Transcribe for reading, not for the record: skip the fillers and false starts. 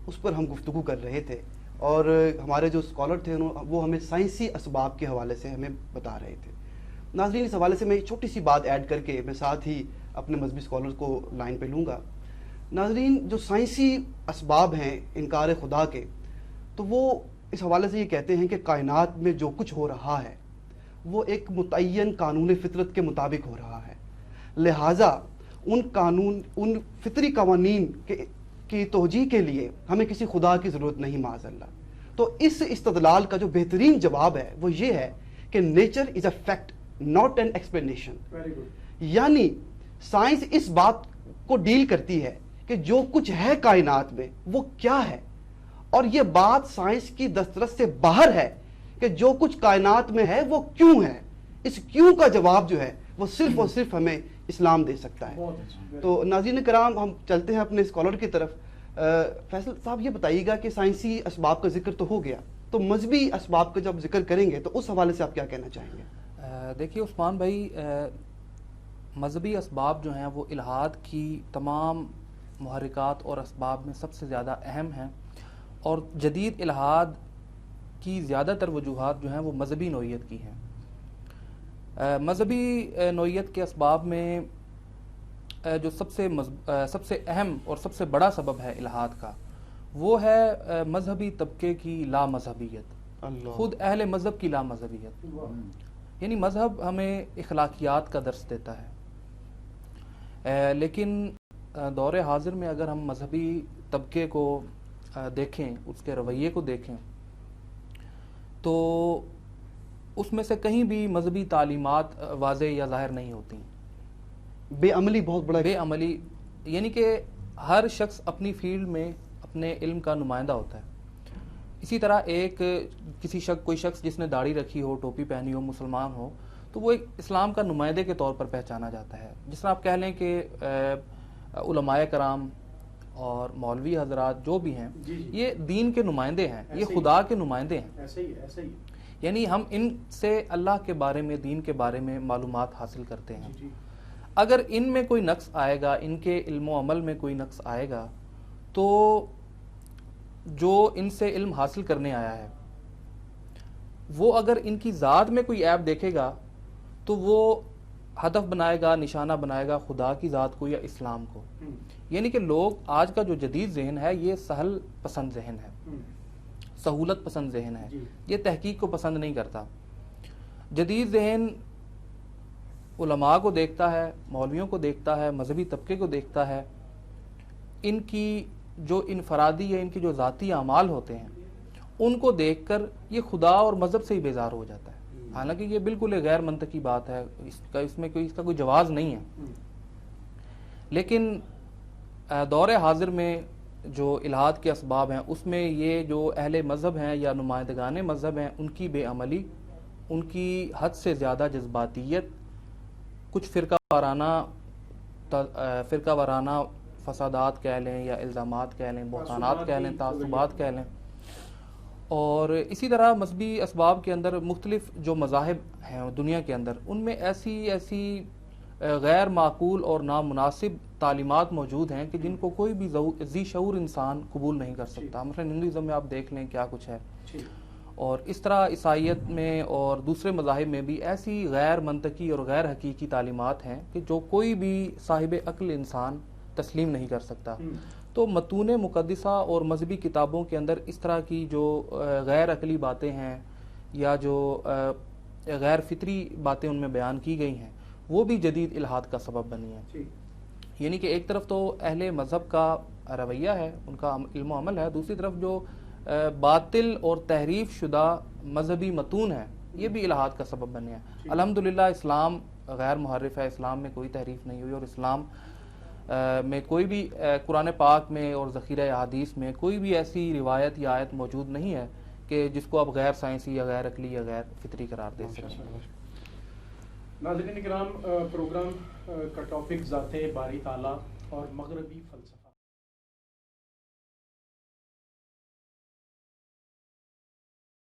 اس پر ہم گفتگو کر رہے تھے، اور ہمارے جو اسکالر تھے وہ ہمیں سائنسی اسباب کے حوالے سے ہمیں بتا رہے تھے. ناظرین، اس حوالے سے میں ایک چھوٹی سی بات ایڈ کر کے میں ساتھ ہی اپنے مذہبی اسکالر کو لائن پہ لوں گا. ناظرین، جو سائنسی اسباب ہیں انکار خدا کے، تو وہ اس حوالے سے یہ کہتے ہیں کہ کائنات میں جو کچھ ہو رہا ہے وہ ایک متعین قانون فطرت کے مطابق ہو رہا ہے، لہٰذا ان فطری قوانین کی توجیہ کے لیے ہمیں کسی خدا کی ضرورت نہیں معاذ اللہ. تو اس استدلال کا جو بہترین جواب ہے وہ یہ ہے کہ nature is a fact not an explanation. یعنی سائنس اس بات کو ڈیل کرتی ہے کہ جو کچھ ہے کائنات میں وہ کیا ہے، اور یہ بات سائنس کی دسترس سے باہر ہے کہ جو کچھ کائنات میں ہے وہ کیوں ہے. اس کیوں کا جواب جو ہے وہ صرف اور صرف ہمیں اسلام دے سکتا ہے. تو ناظرین کرام، ہم چلتے ہیں اپنے اسکالر کی طرف. فیصل صاحب، یہ بتائیے گا کہ سائنسی اسباب کا ذکر تو ہو گیا، تو مذہبی اسباب کا جب ذکر کریں گے تو اس حوالے سے آپ کیا کہنا چاہیں گے؟ دیکھیے عثمان بھائی، مذہبی اسباب جو ہیں وہ الہاد کی تمام محرکات اور اسباب میں سب سے زیادہ اہم ہیں، اور جدید الہاد کی زیادہ تر وجوہات جو ہیں وہ مذہبی نوعیت کی ہیں. مذہبی نوعیت کے اسباب میں جو سب سے اہم اور سب سے بڑا سبب ہے الہاد کا، وہ ہے مذہبی طبقے کی لا مذہبیت، خود اہل مذہب کی لا مذہبیت. یعنی مذہب ہمیں اخلاقیات کا درس دیتا ہے، لیکن دور حاضر میں اگر ہم مذہبی طبقے کو دیکھیں، اس کے رویے کو دیکھیں، تو اس میں سے کہیں بھی مذہبی تعلیمات واضح یا ظاہر نہیں ہوتی. بے عملی بہت بڑا، بے عملی، یعنی کہ ہر شخص اپنی فیلڈ میں اپنے علم کا نمائندہ ہوتا ہے. اسی طرح کوئی شخص جس نے داڑھی رکھی ہو، ٹوپی پہنی ہو، مسلمان ہو، تو وہ ایک اسلام کا نمائندے کے طور پر پہچانا جاتا ہے. جس طرح آپ کہہ لیں کہ علماء کرام اور مولوی حضرات جو بھی ہیں یہ دین کے نمائندے ہیں، یہ خدا کے نمائندے ہیں. یعنی ہم ان سے اللہ کے بارے میں، دین کے بارے میں معلومات حاصل کرتے ہیں. اگر ان میں کوئی نقص آئے گا، ان کے علم و عمل میں کوئی نقص آئے گا، تو جو ان سے علم حاصل کرنے آیا ہے وہ اگر ان کی ذات میں کوئی عیب دیکھے گا تو وہ ہدف بنائے گا، نشانہ بنائے گا خدا کی ذات کو یا اسلام کو. یعنی کہ لوگ آج کا جو جدید ذہن ہے یہ سہل پسند ذہن ہے، سہولت پسند ذہن ہے، یہ تحقیق کو پسند نہیں کرتا. جدید ذہن علماء کو دیکھتا ہے، مولویوں کو دیکھتا ہے، مذہبی طبقے کو دیکھتا ہے، ان کی جو انفرادی یا ان کی جو ذاتی اعمال ہوتے ہیں ان کو دیکھ کر یہ خدا اور مذہب سے ہی بیزار ہو جاتا ہے. حالانکہ یہ بالکل غیر منطقی بات ہے، اس کا کوئی جواز نہیں ہے. لیکن دور حاضر میں جو الہاد کے اسباب ہیں اس میں یہ جو اہل مذہب ہیں یا نمائندگان مذہب ہیں ان کی بے عملی، ان کی حد سے زیادہ جذباتیت، کچھ فرقہ وارانہ فسادات کہہ لیں یا الزامات کہہ لیں، بہتانات کہہ لیں، تعصبات کہہ لیں. اور اسی طرح مذہبی اسباب کے اندر مختلف جو مذاہب ہیں دنیا کے اندر، ان میں ایسی غیر معقول اور نامناسب تعلیمات موجود ہیں کہ جن کو کوئی بھی ذی شعور انسان قبول نہیں کر سکتا. مثلا ہندوازم میں آپ دیکھ لیں کیا کچھ ہے، اور اس طرح عیسائیت میں اور دوسرے مذاہب میں بھی ایسی غیر منطقی اور غیر حقیقی تعلیمات ہیں کہ جو کوئی بھی صاحب عقل انسان تسلیم نہیں کر سکتا. تو متون مقدسہ اور مذہبی کتابوں کے اندر اس طرح کی جو غیر عقلی باتیں ہیں یا جو غیر فطری باتیں ان میں بیان کی گئی ہیں وہ بھی جدید الہاد کا سبب بنی ہیں. یعنی کہ ایک طرف تو اہل مذہب کا رویہ ہے، ان کا علم و عمل ہے، دوسری طرف جو باطل اور تحریف شدہ مذہبی متون ہیں یہ بھی الہاد کا سبب بنے ہیں. الحمدللہ اسلام غیر محرف ہے، اسلام میں کوئی تحریف نہیں ہوئی، اور اسلام میں کوئی بھی قرآن پاک میں اور ذخیرہ احادیث میں کوئی بھی ایسی روایت یا آیت موجود نہیں ہے کہ جس کو آپ غیر سائنسی یا غیر عقلی یا غیر فطری قرار دے سکیں. ناظرین کرام، پروگرام کا ٹاپک ذات باری تعالیٰ اور مغربی فلسفہ